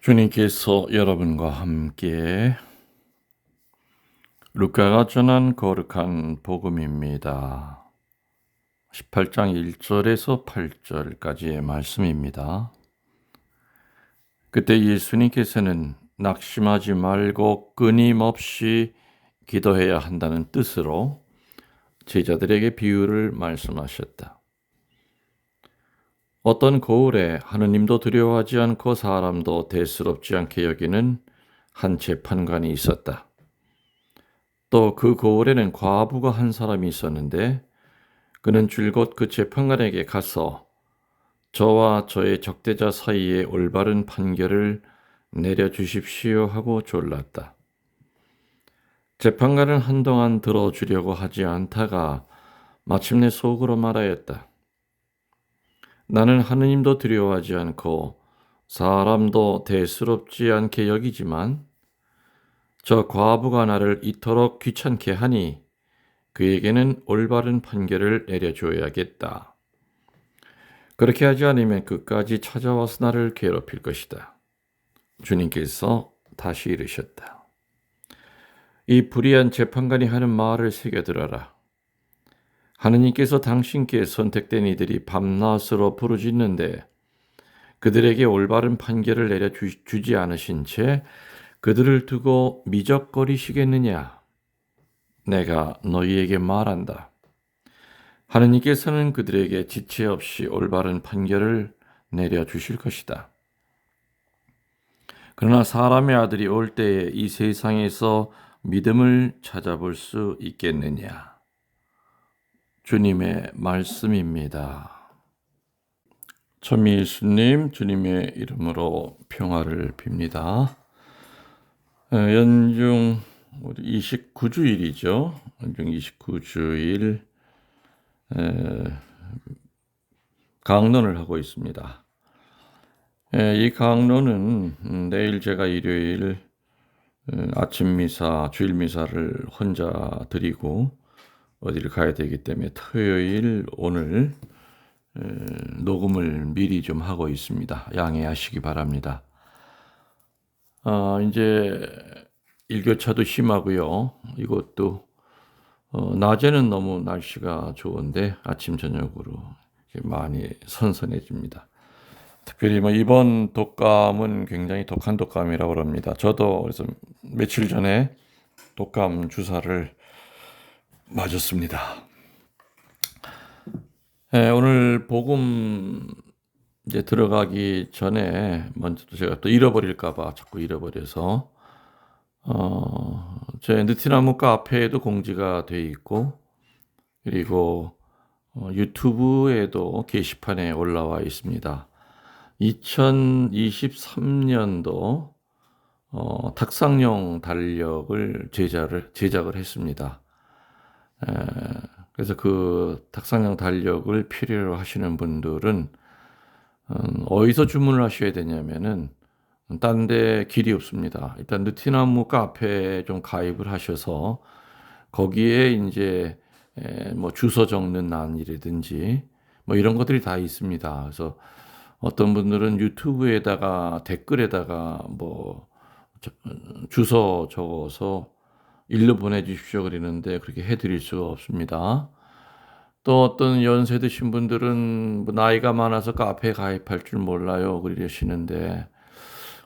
주님께서 여러분과 함께 루카가 전한 거룩한 복음입니다. 18장 1절에서 8절까지의 말씀입니다. 그때 예수님께서는 낙심하지 말고 끊임없이 기도해야 한다는 뜻으로 제자들에게 비유를 말씀하셨다. 어떤 고을에 하느님도 두려워하지 않고 사람도 대수롭지 않게 여기는 한 재판관이 있었다. 또 그 고을에는 과부가 한 사람이 있었는데 그는 줄곧 그 재판관에게 가서 저와 저의 적대자 사이에 올바른 판결을 내려주십시오 하고 졸랐다. 재판관은 한동안 들어주려고 하지 않다가 마침내 속으로 말하였다. 나는 하느님도 두려워하지 않고 사람도 대수롭지 않게 여기지만 저 과부가 나를 이토록 귀찮게 하니 그에게는 올바른 판결을 내려줘야겠다. 그렇게 하지 않으면 끝까지 찾아와서 나를 괴롭힐 것이다. 주님께서 다시 이르셨다. 이 불의한 재판관이 하는 말을 새겨들어라. 하느님께서 당신께 선택된 이들이 밤낮으로 부르짖는데 그들에게 올바른 판결을 내려주지 않으신 채 그들을 두고 미적거리시겠느냐? 내가 너희에게 말한다. 하느님께서는 그들에게 지체 없이 올바른 판결을 내려주실 것이다. 그러나 사람의 아들이 올 때에 이 세상에서 믿음을 찾아볼 수 있겠느냐? 주님의 말씀입니다. 참 예수님 주님의 이름으로 평화를 빕니다. 연중 29주일이죠. 연중 29주일 강론을 하고 있습니다. 이 강론은 내일 제가 일요일 아침 미사, 주일 미사를 혼자 드리고 어디를 가야 되기 때문에 토요일 오늘 녹음을 미리 좀 하고 있습니다. 양해하시기 바랍니다. 이제 일교차도 심하고요. 이것도 낮에는 너무 날씨가 좋은데 아침 저녁으로 많이 선선해집니다. 특별히 이번 독감은 굉장히 독한 독감이라고 합니다. 저도 그래서 며칠 전에 독감 주사를 맞았습니다. 오늘 복음 이제 들어가기 전에 먼저 제가 또 잃어버릴까봐 자꾸 잃어버려서 제 느티나무 카페에도 공지가 돼 있고 그리고 유튜브에도 게시판에 올라와 있습니다. 2023년도 탁상용 달력을 제작을 했습니다. 그래서 그 탁상용 달력을 필요로 하시는 분들은 어디서 주문을 하셔야 되냐면은 딴 데 길이 없습니다. 일단 느티나무 카페에 좀 가입을 하셔서 거기에 이제 주소 적는 란이라든지 이런 것들이 다 있습니다. 그래서 어떤 분들은 유튜브에다가 댓글에다가 주소 적어서 일로 보내주십시오 그러는데 그렇게 해드릴 수가 없습니다. 또 어떤 연세 드신 분들은 나이가 많아서 카페에 가입할 줄 몰라요 그러시는데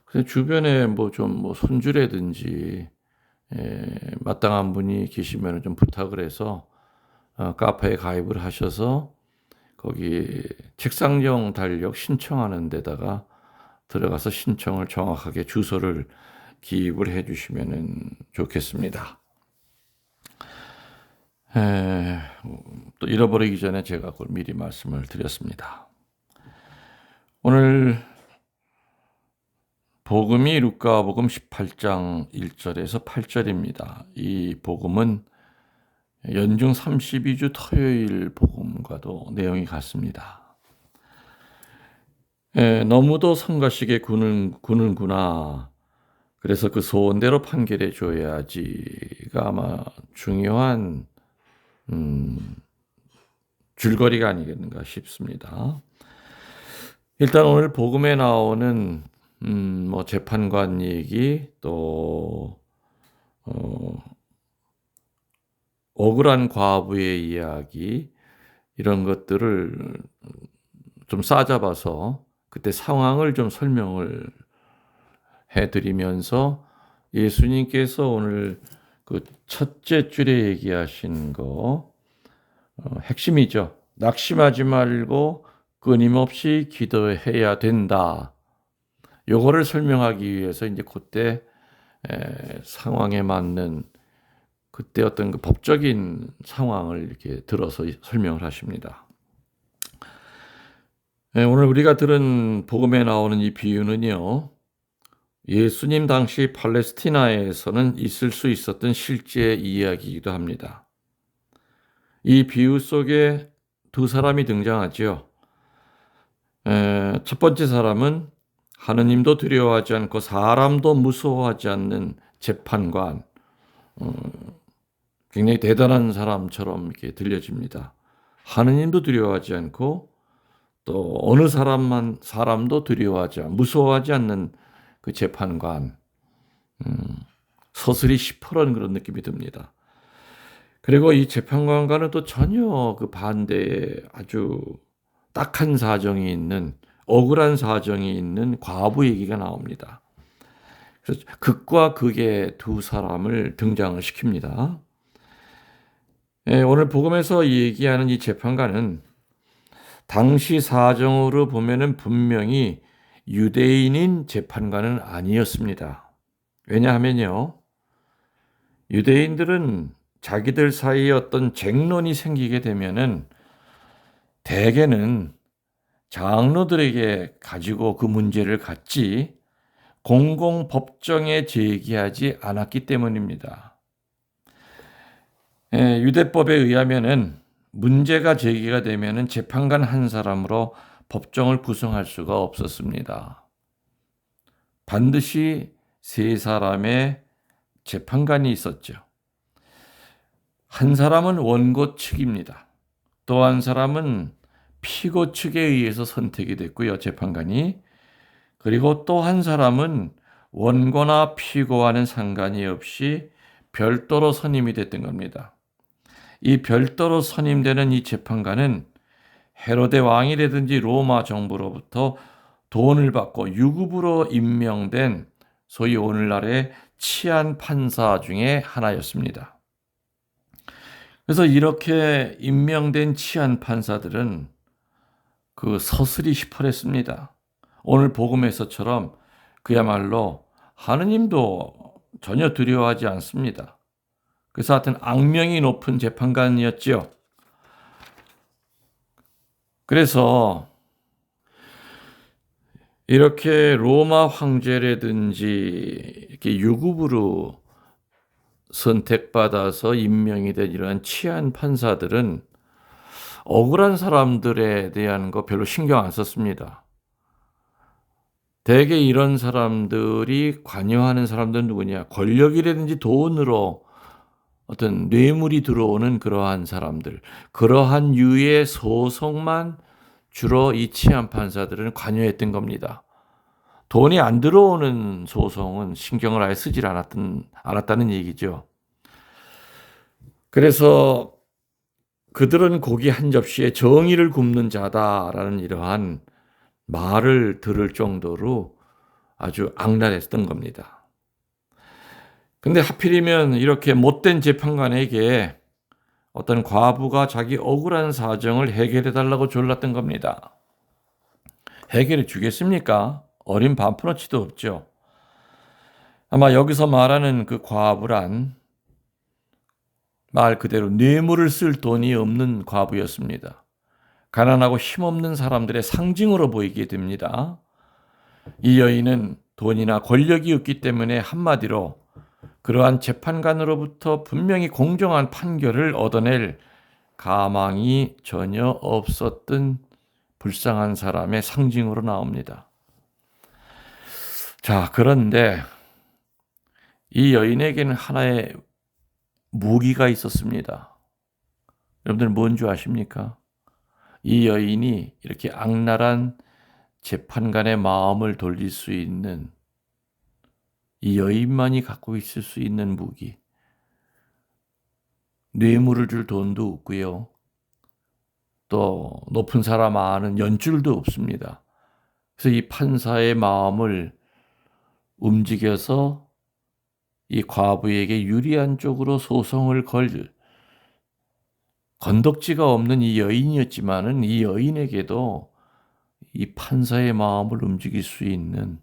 그래서 주변에 손주라든지 마땅한 분이 계시면 좀 부탁을 해서 카페에 가입을 하셔서 거기 책상용 달력 신청하는 데다가 들어가서 신청을 정확하게 주소를 기입을 해 주시면 좋겠습니다. 또 잃어버리기 전에 제가 그걸 미리 말씀을 드렸습니다. 오늘 복음이 루카복음 18장 1절에서 8절입니다. 이 복음은 연중 32주 토요일 복음과도 내용이 같습니다. 너무도 성가시게 구는구나. 그래서 그 소원대로 판결해 줘야지가 아마 중요한 줄거리가 아니겠는가 싶습니다. 일단 오늘 복음에 나오는 뭐 재판관 얘기 또 억울한 과부의 이야기 이런 것들을 좀 싸잡아서 그때 상황을 좀 설명을 해 드리면서 예수님께서 오늘 그 첫째 줄에 얘기하신 거 핵심이죠. 낙심하지 말고 끊임없이 기도해야 된다. 요거를 설명하기 위해서 이제 그때 상황에 맞는 그때 어떤 그 법적인 상황을 이렇게 들어서 설명을 하십니다. 오늘 우리가 들은 복음에 나오는 이 비유는요, 예수님 당시 팔레스티나에서는 있을 수 있었던 실제 이야기이기도 합니다. 이 비유 속에 두 사람이 등장하죠. 첫 번째 사람은 하느님도 두려워하지 않고 사람도 무서워하지 않는 재판관, 굉장히 대단한 사람처럼 이렇게 들려집니다. 하느님도 두려워하지 않고 또 어느 사람도 무서워하지 않는 그 재판관, 서슬이 시퍼런 그런 느낌이 듭니다. 그리고 이 재판관과는 또 전혀 그 반대의 아주 딱한 사정이 있는, 억울한 사정이 있는 과부 얘기가 나옵니다. 그래서 극과 극의 두 사람을 등장을 시킵니다. 오늘 복음에서 얘기하는 이 재판관은 당시 사정으로 보면은 분명히 유대인인 재판관은 아니었습니다. 왜냐하면요, 유대인들은 자기들 사이에 어떤 쟁론이 생기게 되면은 대개는 장로들에게 가지고 그 문제를 갖지 공공법정에 제기하지 않았기 때문입니다. 유대법에 의하면은 문제가 제기가 되면은 재판관 한 사람으로 법정을 구성할 수가 없었습니다. 반드시 세 사람의 재판관이 있었죠. 한 사람은 원고 측입니다. 또 한 사람은 피고 측에 의해서 선택이 됐고요, 재판관이. 그리고 또 한 사람은 원고나 피고와는 상관이 없이 별도로 선임이 됐던 겁니다. 이 별도로 선임되는 이 재판관은 헤로데 왕이라든지 로마 정부로부터 돈을 받고 유급으로 임명된 소위 오늘날의 치안 판사 중에 하나였습니다. 그래서 이렇게 임명된 치안 판사들은 그 서슬이 시퍼랬습니다. 오늘 복음에서처럼 그야말로 하느님도 전혀 두려워하지 않습니다. 그래서 하여튼 악명이 높은 재판관이었지요. 그래서 이렇게 로마 황제라든지 이렇게 유급으로 선택받아서 임명이 된 이러한 치안 판사들은 억울한 사람들에 대한 거 별로 신경 안 썼습니다. 대개 이런 사람들이 관여하는 사람들은 누구냐? 권력이라든지 돈으로 어떤 뇌물이 들어오는 그러한 사람들, 그러한 유의 소송만 주로 이 치안 판사들은 관여했던 겁니다. 돈이 안 들어오는 소송은 신경을 아예 쓰질 않았다는 얘기죠. 그래서 그들은 고기 한 접시에 정의를 굽는 자다라는 이러한 말을 들을 정도로 아주 악랄했던 겁니다. 근데 하필이면 이렇게 못된 재판관에게 어떤 과부가 자기 억울한 사정을 해결해 달라고 졸랐던 겁니다. 해결해 주겠습니까? 어린 반푼어치도 없죠. 아마 여기서 말하는 그 과부란 말 그대로 뇌물을 쓸 돈이 없는 과부였습니다. 가난하고 힘없는 사람들의 상징으로 보이게 됩니다. 이 여인은 돈이나 권력이 없기 때문에 한마디로 그러한 재판관으로부터 분명히 공정한 판결을 얻어낼 가망이 전혀 없었던 불쌍한 사람의 상징으로 나옵니다. 자, 그런데 이 여인에게는 하나의 무기가 있었습니다. 여러분들 뭔 줄 아십니까? 이 여인이 이렇게 악랄한 재판관의 마음을 돌릴 수 있는 이 여인만이 갖고 있을 수 있는 무기. 뇌물을 줄 돈도 없고요. 또 높은 사람 아는 연줄도 없습니다. 그래서 이 판사의 마음을 움직여서 이 과부에게 유리한 쪽으로 소송을 걸 건덕지가 없는 이 여인이었지만은 이 여인에게도 이 판사의 마음을 움직일 수 있는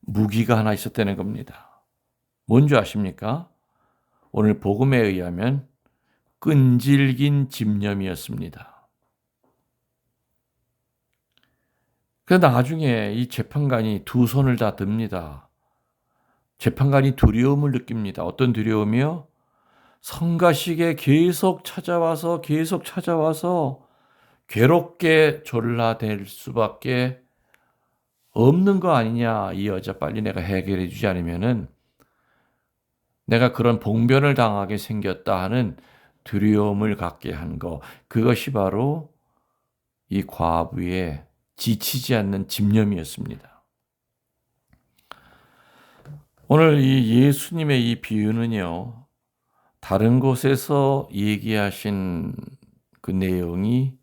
무기가 하나 있었다는 겁니다. 뭔지 아십니까? 오늘 복음에 의하면 끈질긴 집념이었습니다. 그래서 나중에 이 재판관이 두 손을 다 듭니다. 재판관이 두려움을 느낍니다. 어떤 두려움이요? 성가시게 계속 찾아와서 괴롭게 졸라댈 수밖에 없는 거 아니냐. 이 여자 빨리 내가 해결해 주지 않으면은 내가 그런 봉변을 당하게 생겼다 하는 두려움을 갖게 한 거. 그것이 바로 이 과부의 지치지 않는 집념이었습니다. 오늘 이 예수님의 이 비유는요, 다른 곳에서 얘기하신 그 내용이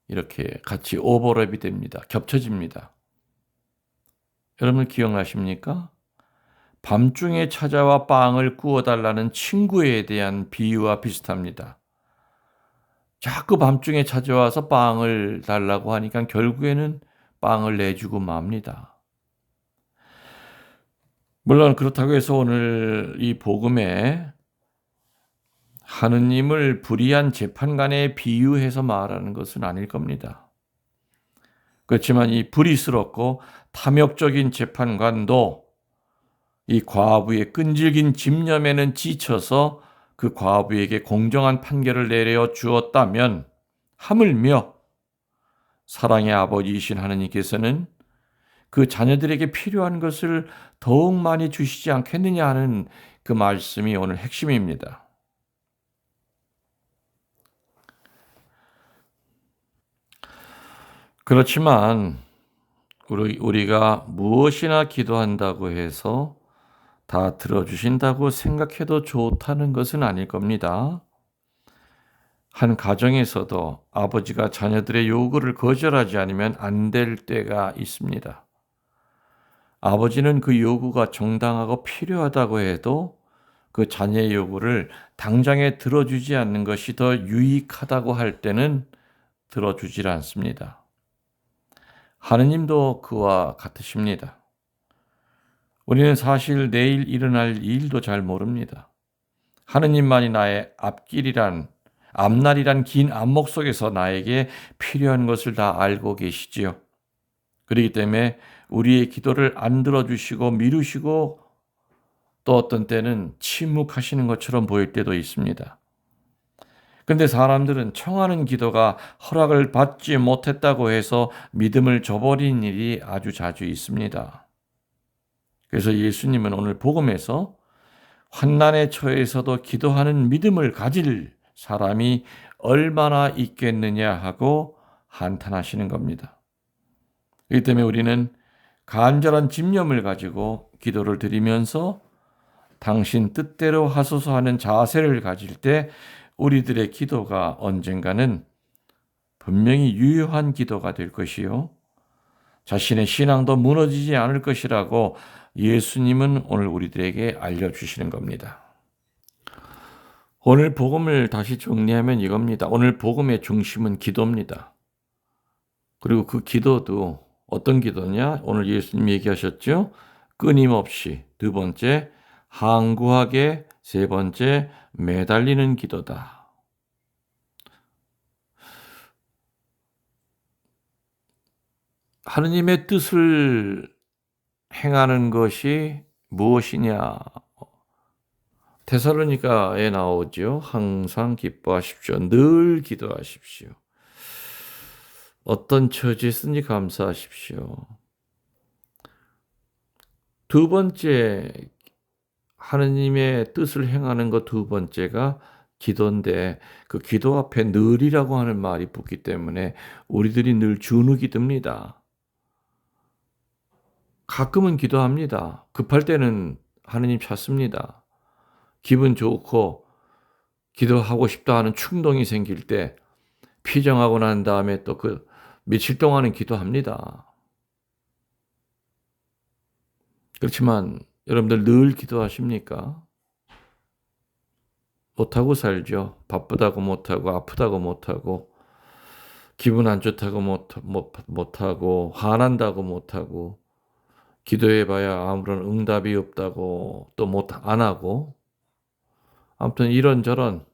이렇게 같이 오버랩이 됩니다. 겹쳐집니다. 여러분 기억나십니까? 밤중에 찾아와 빵을 구워달라는 친구에 대한 비유와 비슷합니다. 자꾸 밤중에 찾아와서 빵을 달라고 하니까 결국에는 빵을 내주고 맙니다. 물론 그렇다고 해서 오늘 이 복음에 하느님을 불의한 재판관에 비유해서 말하는 것은 아닐 겁니다. 그렇지만 이 불의스럽고 탐욕적인 재판관도 이 과부의 끈질긴 집념에는 지쳐서 그 과부에게 공정한 판결을 내려 주었다면 하물며 사랑의 아버지이신 하느님께서는 그 자녀들에게 필요한 것을 더욱 많이 주시지 않겠느냐 하는 그 말씀이 오늘 핵심입니다. 그렇지만 우리가 무엇이나 기도한다고 해서 다 들어주신다고 생각해도 좋다는 것은 아닐 겁니다. 한 가정에서도 아버지가 자녀들의 요구를 거절하지 않으면 안 될 때가 있습니다. 아버지는 그 요구가 정당하고 필요하다고 해도 그 자녀의 요구를 당장에 들어주지 않는 것이 더 유익하다고 할 때는 들어주질 않습니다. 하느님도 그와 같으십니다. 우리는 사실 내일 일어날 일도 잘 모릅니다. 하느님만이 나의 앞날이란 긴 안목 속에서 나에게 필요한 것을 다 알고 계시지요. 그렇기 때문에 우리의 기도를 안 들어주시고 미루시고 또 어떤 때는 침묵하시는 것처럼 보일 때도 있습니다. 그런데 사람들은 청하는 기도가 허락을 받지 못했다고 해서 믿음을 저버린 일이 아주 자주 있습니다. 그래서 예수님은 오늘 복음에서 환난에 처해서도 기도하는 믿음을 가질 사람이 얼마나 있겠느냐 하고 한탄하시는 겁니다. 그렇기 때문에 우리는 간절한 집념을 가지고 기도를 드리면서 당신 뜻대로 하소서 하는 자세를 가질 때 우리들의 기도가 언젠가는 분명히 유효한 기도가 될 것이요. 자신의 신앙도 무너지지 않을 것이라고 예수님은 오늘 우리들에게 알려주시는 겁니다. 오늘 복음을 다시 정리하면 이겁니다. 오늘 복음의 중심은 기도입니다. 그리고 그 기도도 어떤 기도냐? 오늘 예수님 얘기하셨죠? 끊임없이. 두 번째, 항구하게. 세 번째, 매달리는 기도다. 하느님의 뜻을 행하는 것이 무엇이냐? 데살로니가에 나오죠. 항상 기뻐하십시오. 늘 기도하십시오. 어떤 처지에 있든지 감사하십시오. 두 번째, 하느님의 뜻을 행하는 것 두 번째가 기도인데 그 기도 앞에 늘이라고 하는 말이 붙기 때문에 우리들이 늘 주눅이 듭니다. 가끔은 기도합니다. 급할 때는 하느님 찾습니다. 기분 좋고 기도하고 싶다 하는 충동이 생길 때 피정하고 난 다음에 또 그 며칠 동안은 기도합니다. 그렇지만 여러분들 늘 기도하십니까? 못하고 살죠. 바쁘다고 못하고 아프다고 못하고 기분 안 좋다고 못하고 화난다고 못하고 기도해봐야 아무런 응답이 없다고 또 못 안 하고 아무튼 이런저런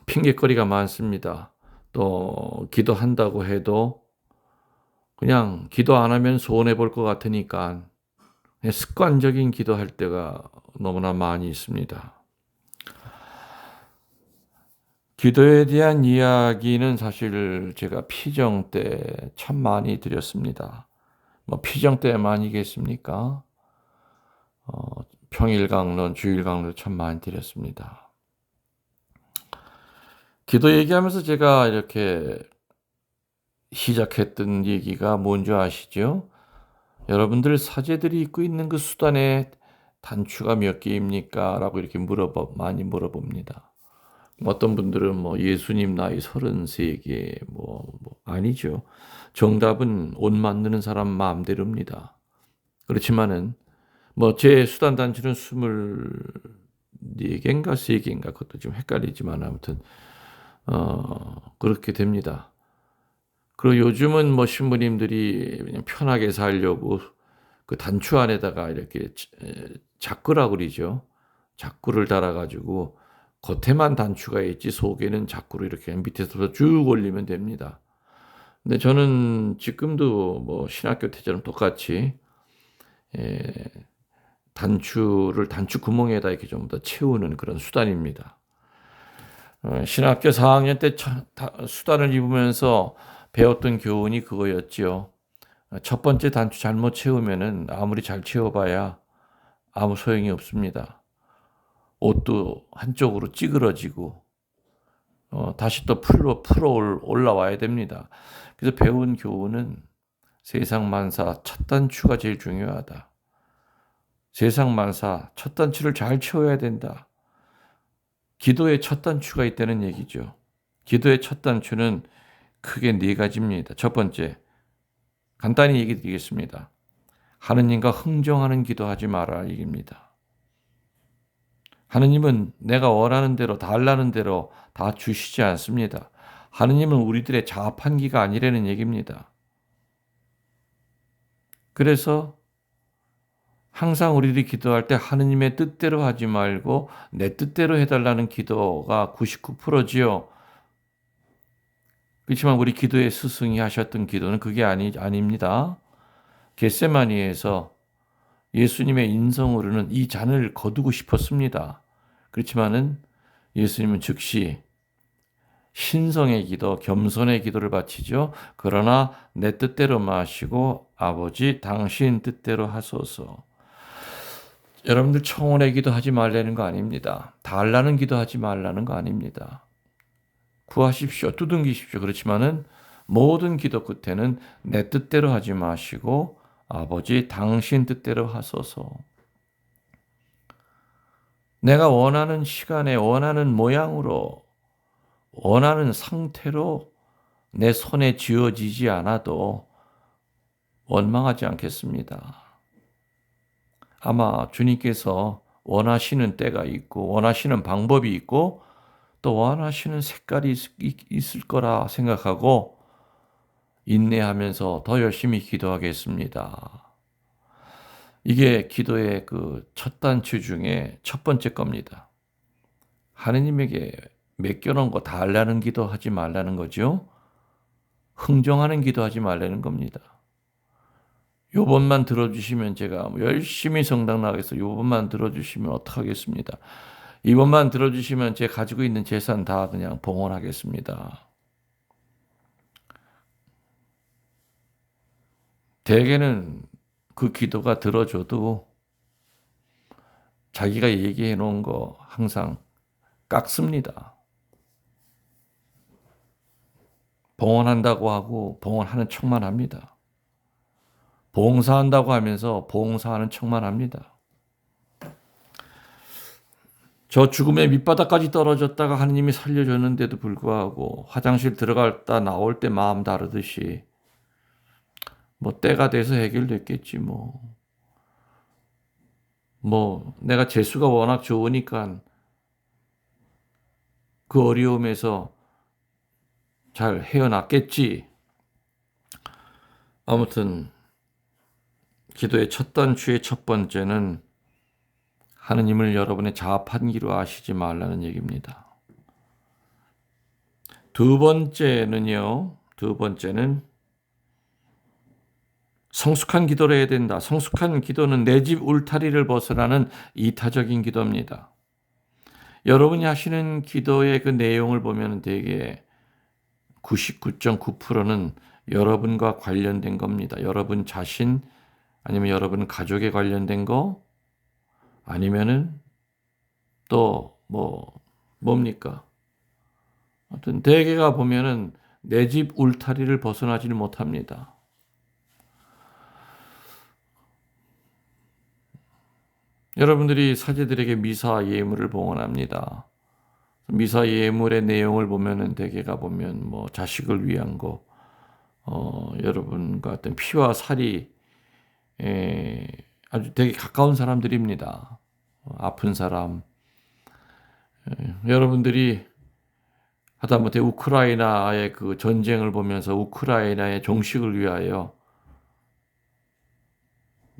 핑곗거리가 많습니다. 또 기도한다고 해도 그냥 기도 안 하면 손해 볼 것 같으니까 습관적인 기도할 때가 너무나 많이 있습니다. 기도에 대한 이야기는 사실 제가 피정 때 참 많이 드렸습니다. 뭐 피정 때만이겠습니까? 평일 강론, 주일 강론 참 많이 드렸습니다. 기도 얘기하면서 제가 이렇게 시작했던 얘기가 뭔지 아시죠? 여러분들 사제들이 입고 있는 그 수단의 단추가 몇 개입니까? 라고 이렇게 많이 물어봅니다. 어떤 분들은 뭐 예수님 나이 33개, 아니죠. 정답은 옷 만드는 사람 마음대로입니다. 그렇지만은, 제 수단 단추는 24개인가 3개인가 그것도 좀 헷갈리지만 아무튼, 그렇게 됩니다. 그리고 요즘은 신부님들이 그냥 편하게 살려고 그 단추 안에다가 이렇게 자꾸라고 그러죠. 자꾸를 달아가지고 겉에만 단추가 있지 속에는 자꾸로 이렇게 밑에서 쭉 올리면 됩니다. 근데 저는 지금도 신학교 때처럼 똑같이 단추를 단추 구멍에다 이렇게 좀 더 채우는 그런 수단입니다. 신학교 4학년 때 수단을 입으면서 배웠던 교훈이 그거였지요. 첫 번째 단추 잘못 채우면은 아무리 잘 채워봐야 아무 소용이 없습니다. 옷도 한쪽으로 찌그러지고 다시 또 풀어 올라와야 됩니다. 그래서 배운 교훈은 세상 만사 첫 단추가 제일 중요하다. 세상 만사 첫 단추를 잘 채워야 된다. 기도의 첫 단추가 있다는 얘기죠. 기도의 첫 단추는 크게 4가지입니다. 첫 번째, 간단히 얘기 드리겠습니다. 하느님과 흥정하는 기도하지 마라 얘기입니다. 하느님은 내가 원하는 대로 달라는 대로 다 주시지 않습니다. 하느님은 우리들의 자판기가 아니라는 얘기입니다. 그래서 항상 우리들이 기도할 때 하느님의 뜻대로 하지 말고 내 뜻대로 해달라는 기도가 99%지요. 그렇지만 우리 기도의 스승이 하셨던 기도는 그게 아닙니다. 겟세마니에서 예수님의 인성으로는 이 잔을 거두고 싶었습니다. 그렇지만은 예수님은 즉시 신성의 기도, 겸손의 기도를 바치죠. 그러나 내 뜻대로 마시고 아버지 당신 뜻대로 하소서. 여러분들 청혼의 기도하지 말라는 거 아닙니다. 달라는 기도하지 말라는 거 아닙니다. 구하십시오. 두둥기십시오. 그렇지만은 모든 기도 끝에는 내 뜻대로 하지 마시고 아버지 당신 뜻대로 하소서. 내가 원하는 시간에 원하는 모양으로 원하는 상태로 내 손에 쥐어지지 않아도 원망하지 않겠습니다. 아마 주님께서 원하시는 때가 있고 원하시는 방법이 있고 또 원하시는 색깔이 있을 거라 생각하고 인내하면서 더 열심히 기도하겠습니다. 이게 기도의 그 첫 단추 중에 첫 번째 겁니다. 하느님에게 맡겨놓은 거 달라는 기도하지 말라는 거죠. 흥정하는 기도하지 말라는 겁니다. 요번만 들어주시면 제가 열심히 성당 나가서 요번만 들어주시면 어떡하겠습니다. 이번만 들어주시면 제가 가지고 있는 재산 다 그냥 봉헌하겠습니다. 대개는 그 기도가 들어줘도 자기가 얘기해 놓은 거 항상 깎습니다. 봉헌한다고 하고 봉헌하는 척만 합니다. 봉사한다고 하면서 봉사하는 척만 합니다. 저 죽음의 밑바닥까지 떨어졌다가 하느님이 살려줬는데도 불구하고 화장실 들어갔다 나올 때 마음 다르듯이 뭐 때가 돼서 해결됐겠지 뭐 내가 재수가 워낙 좋으니까 그 어려움에서 잘 헤어났겠지. 아무튼 기도의 첫 단추의 첫 번째는 하느님을 여러분의 자판기로 아시지 말라는 얘기입니다. 두 번째는 성숙한 기도를 해야 된다. 성숙한 기도는 내 집 울타리를 벗어나는 이타적인 기도입니다. 여러분이 하시는 기도의 그 내용을 보면 되게 99.9%는 여러분과 관련된 겁니다. 여러분 자신 아니면 여러분 가족에 관련된 거 아니면은 또 뭡니까? 아무튼 대개가 보면은 내 집 울타리를 벗어나지는 못합니다. 여러분들이 사제들에게 미사 예물을 봉헌합니다. 미사 예물의 내용을 보면은 대개가 보면 자식을 위한 거, 여러분과 어떤 피와 살이 아주 되게 가까운 사람들입니다. 아픈 사람. 여러분들이 하다못해 우크라이나의 그 전쟁을 보면서 우크라이나의 종식을 위하여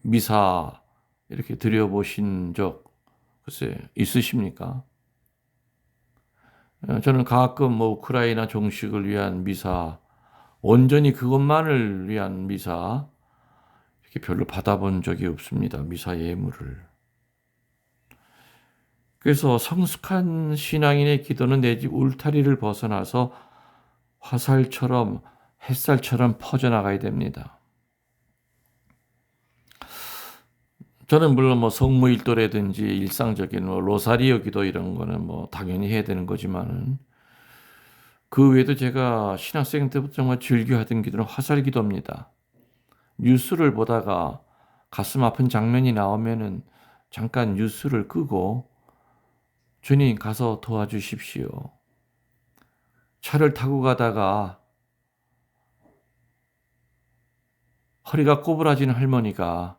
미사 이렇게 드려보신 적 글쎄 있으십니까? 저는 가끔 우크라이나 종식을 위한 미사, 온전히 그것만을 위한 미사 이렇게 별로 받아본 적이 없습니다. 미사 예물을. 그래서 성숙한 신앙인의 기도는 내 집 울타리를 벗어나서 화살처럼 햇살처럼 퍼져나가야 됩니다. 저는 물론 성무일도라든지 일상적인 로사리오 기도 이런 거는 당연히 해야 되는 거지만은 그 외에도 제가 신학생 때부터 정말 즐겨하던 기도는 화살 기도입니다. 뉴스를 보다가 가슴 아픈 장면이 나오면은 잠깐 뉴스를 끄고 주님 가서 도와주십시오. 차를 타고 가다가 허리가 꼬부라진 할머니가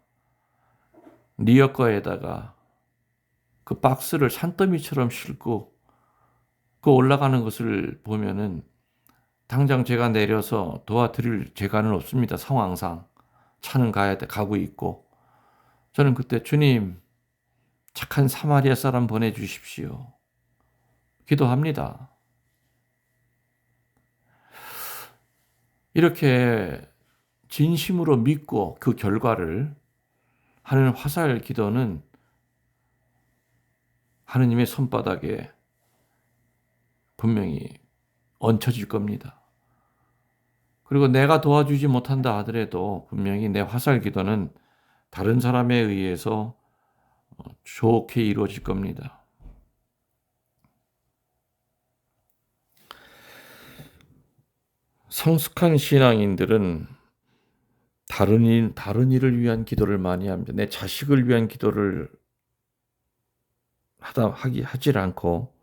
리어커에다가 그 박스를 산더미처럼 싣고 그 올라가는 것을 보면은 당장 제가 내려서 도와드릴 재간은 없습니다. 상황상. 차는 가고 있고. 저는 그때 주님 착한 사마리아 사람 보내주십시오. 기도합니다. 이렇게 진심으로 믿고 그 결과를 하는 화살 기도는 하느님의 손바닥에 분명히 얹혀질 겁니다. 그리고 내가 도와주지 못한다 하더라도 분명히 내 화살 기도는 다른 사람에 의해서 좋게 이루어질 겁니다. 성숙한 신앙인들은 다른 일을 위한 기도를 많이 합니다. 내 자식을 위한 기도를 하질 않고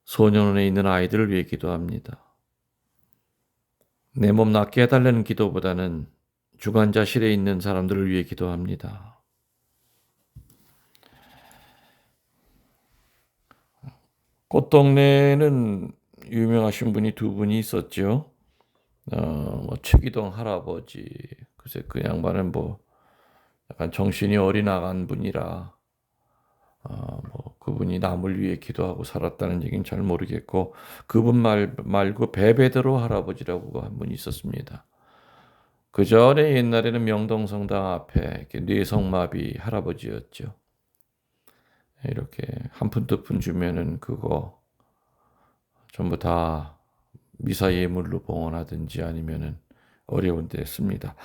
소년원에 있는 아이들을 위해 기도합니다. 내 몸 낫게 해달라는 기도보다는 중환자실에 있는 사람들을 위해 기도합니다. 꽃동네에는 유명하신 분이 두 분이 있었죠. 최기동 할아버지. 글쎄 그 양반은 약간 정신이 어리나간 분이라 그분이 남을 위해 기도하고 살았다는 얘기는 잘 모르겠고 그분 말고 베베드로 할아버지라고 한 분이 있었습니다. 그 전에 옛날에는 명동성당 앞에 이렇게 뇌성마비 할아버지였죠. 이렇게 한 푼 두 푼 주면은 그거 전부 다 미사 예물로 봉헌하든지 아니면은 어려운 데 씁니다.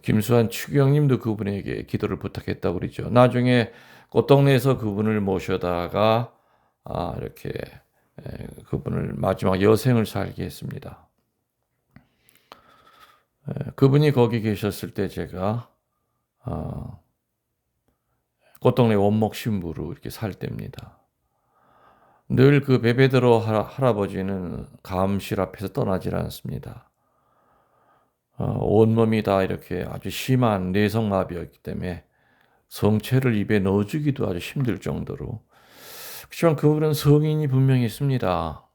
김수환 추경님도 그분에게 기도를 부탁했다고 그러죠. 나중에 꽃동네에서 그분을 모셔다가 이렇게 그분을 마지막 여생을 살게 했습니다. 그분이 거기 계셨을 때 제가 어, 꽃동네 원목 신부로 이렇게 살 때입니다. 늘 그 베베드로 할아버지는 가암실 앞에서 떠나질 않습니다. 온몸이 다 이렇게 아주 심한 뇌성마비였기 때문에 성체를 입에 넣어주기도 아주 힘들 정도로. 그렇지만 그분은 성인이 분명히 있습니다.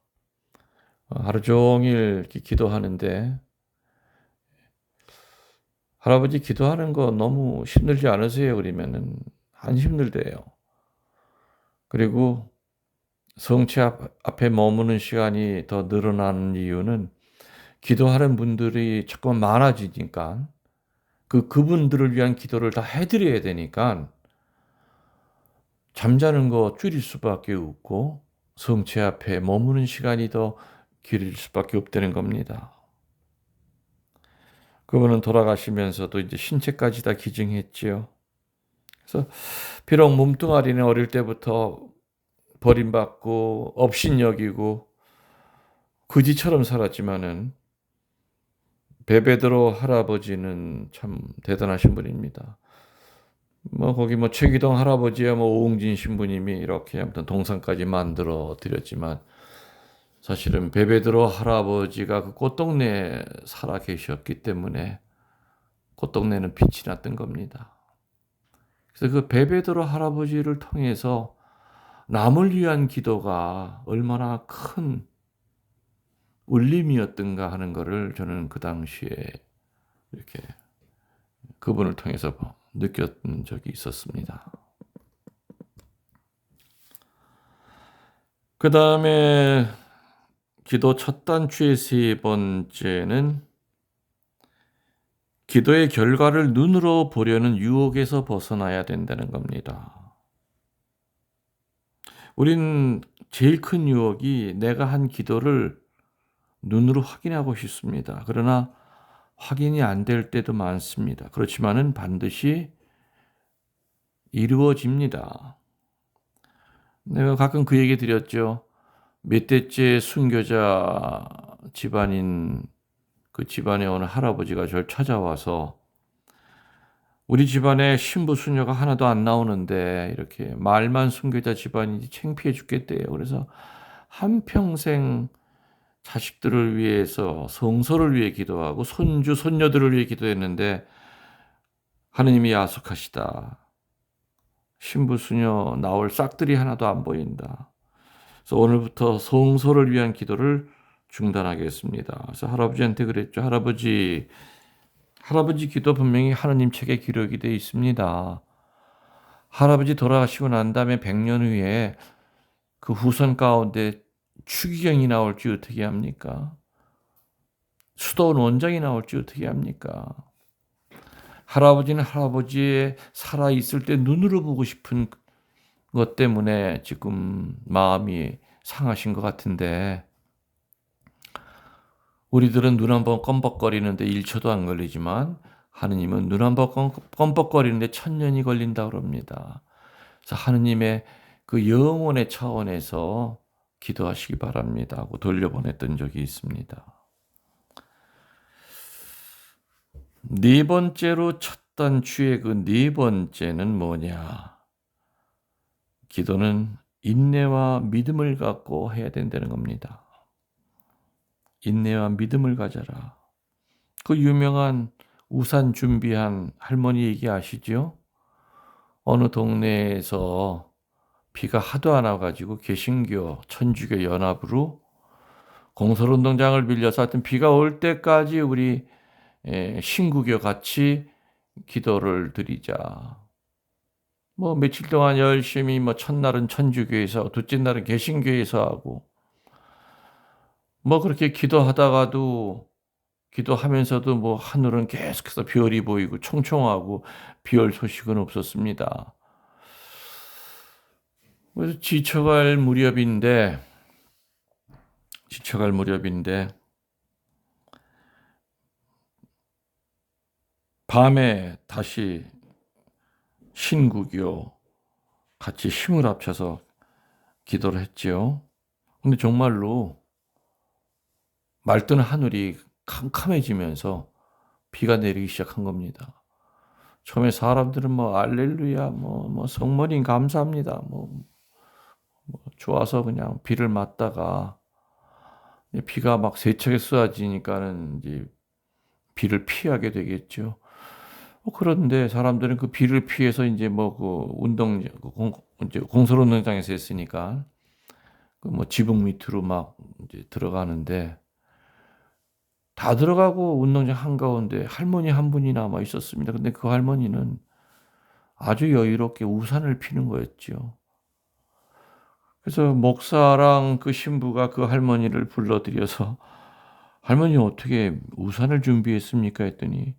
하루 종일 이렇게 기도하는데 할아버지 기도하는 거 너무 힘들지 않으세요? 그러면은 안 힘들대요. 그리고 성체 앞에 머무는 시간이 더 늘어나는 이유는 기도하는 분들이 자꾸만 많아지니까 그분들을 위한 기도를 다 해드려야 되니까 잠자는 거 줄일 수밖에 없고 성체 앞에 머무는 시간이 더 길을 수밖에 없다는 겁니다. 그분은 돌아가시면서도 이제 신체까지 다 기증했지요. 그래서 비록 몸뚱아리는 어릴 때부터 버림받고 업신여기고 거지처럼 살았지만은 베베드로 할아버지는 참 대단하신 분입니다. 거기 최기동 할아버지야 오웅진 신부님이 이렇게 아무튼 동상까지 만들어 드렸지만 사실은 베베드로 할아버지가 그 꽃동네에 살아 계셨기 때문에 꽃동네는 빛이 났던 겁니다. 그래서 그 베베드로 할아버지를 통해서 남을 위한 기도가 얼마나 큰 울림이었던가 하는 것을 저는 그 당시에 이렇게 그분을 통해서 느꼈던 적이 있었습니다. 그 다음에 기도 첫 단추의 세 번째는 기도의 결과를 눈으로 보려는 유혹에서 벗어나야 된다는 겁니다. 우린 제일 큰 유혹이 내가 한 기도를 눈으로 확인하고 싶습니다. 그러나 확인이 안 될 때도 많습니다. 그렇지만은 반드시 이루어집니다. 내가 가끔 그 얘기 드렸죠. 몇 대째 순교자 집안인 그 집안에 어느 할아버지가 저를 찾아와서 우리 집안에 신부 수녀가 하나도 안 나오는데 이렇게 말만 순교자 집안인지 창피해 죽겠대요. 그래서 한평생 자식들을 위해서 성소를 위해 기도하고 손주 손녀들을 위해 기도했는데 하느님이 야속하시다. 신부 수녀 나올 싹들이 하나도 안 보인다. 그래서 오늘부터 성소를 위한 기도를 중단하겠습니다. 그래서 할아버지한테 그랬죠. 할아버지 기도 분명히 하느님 책에 기록이 되어 있습니다. 할아버지 돌아가시고 난 다음에 100년 후에 그 후손 가운데 추기경이 나올지 어떻게 합니까? 수도원 원장이 나올지 어떻게 합니까? 할아버지는 할아버지의 살아있을 때 눈으로 보고 싶은 것 때문에 지금 마음이 상하신 것 같은데 우리들은 눈 한번 껌뻑거리는데 1초도 안 걸리지만 하느님은 눈 한번 껌뻑거리는데 1000년이 걸린다고 그럽니다. 그래서 하느님의 그 영혼의 차원에서 기도하시기 바랍니다 하고 돌려보냈던 적이 있습니다. 네 번째로 첫 단추의 그 네 번째는 뭐냐? 기도는 인내와 믿음을 갖고 해야 된다는 겁니다. 인내와 믿음을 가져라. 그 유명한 우산 준비한 할머니 얘기 아시죠? 어느 동네에서 비가 하도 안 와가지고 개신교, 천주교 연합으로 공설운동장을 빌려서 하여튼 비가 올 때까지 우리 신구교 같이 기도를 드리자. 며칠 동안 열심히 첫날은 천주교에서 둘째 날은 개신교에서 하고 그렇게 기도하면서도 하늘은 계속해서 별이 보이고 총총하고 비 올 소식은 없었습니다. 그래서 지쳐갈 무렵인데 밤에 다시 신구교 같이 힘을 합쳐서 기도를 했지요. 근데 정말로 말뜬 하늘이 캄캄해지면서 비가 내리기 시작한 겁니다. 처음에 사람들은 뭐 알렐루야, 성모님 감사합니다, 좋아서 그냥 비를 맞다가 비가 막 세차게 쏟아지니까는 이제 비를 피하게 되겠죠. 그런데 사람들은 그 비를 피해서 이제 그 이제 공설 운동장에서 했으니까 그 지붕 밑으로 막 이제 들어가는데, 다 들어가고 운동장 한가운데 할머니 한 분이 남아 있었습니다. 근데 그 할머니는 아주 여유롭게 우산을 피는 거였죠. 그래서 목사랑 그 신부가 그 할머니를 불러들여서 "할머니 어떻게 우산을 준비했습니까?" 했더니,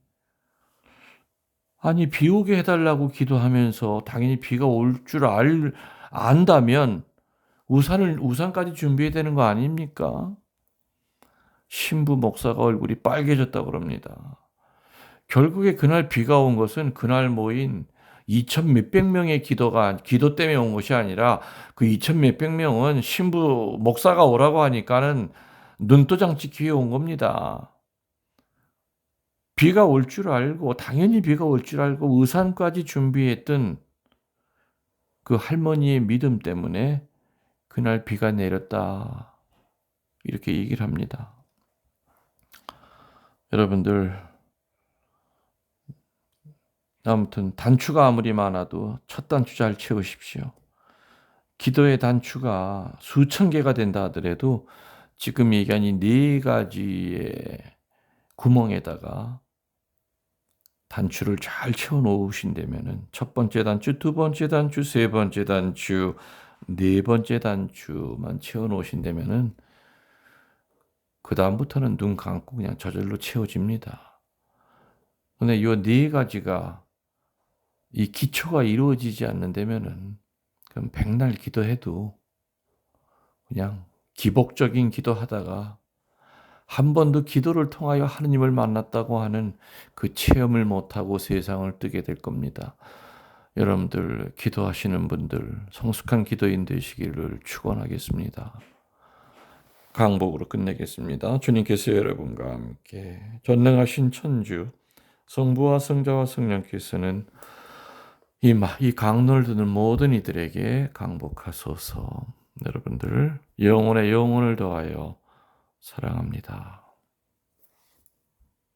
아니 비 오게 해 달라고 기도하면서 당연히 비가 올 줄 안다면 우산까지 준비해야 되는 거 아닙니까? 신부 목사가 얼굴이 빨개졌다고 그럽니다. 결국에 그날 비가 온 것은 그날 모인 2천 몇백 명의 기도 때문에 온 것이 아니라, 그 2천 몇백 명은 신부 목사가 오라고 하니까는 눈도장 찍기 위해 온 겁니다. 비가 올 줄 알고, 당연히 비가 올 줄 알고 우산까지 준비했던 그 할머니의 믿음 때문에 그날 비가 내렸다, 이렇게 얘기를 합니다. 여러분들, 아무튼 단추가 아무리 많아도 첫 단추 잘 채우십시오. 기도의 단추가 수천 개가 된다 하더라도 지금 얘기한 이 네 가지의 구멍에다가 단추를 잘 채워 놓으신다면은, 첫 번째 단추, 두 번째 단추, 세 번째 단추, 네 번째 단추만 채워 놓으신다면은 그다음부터는 눈 감고 그냥 저절로 채워집니다. 근데 요 네 가지가, 이 기초가 이루어지지 않는다면은 그럼 백날 기도해도 그냥 기복적인 기도하다가 한 번도 기도를 통하여 하느님을 만났다고 하는 그 체험을 못하고 세상을 뜨게 될 겁니다. 여러분들, 기도하시는 분들 성숙한 기도인 되시기를 축원하겠습니다. 강복으로 끝내겠습니다. 주님께서 여러분과 함께 전능하신 천주 성부와 성자와 성령께서는 이 강론을 듣는 모든 이들에게 강복하소서. 여러분들 영혼의 영혼을 더하여 사랑합니다.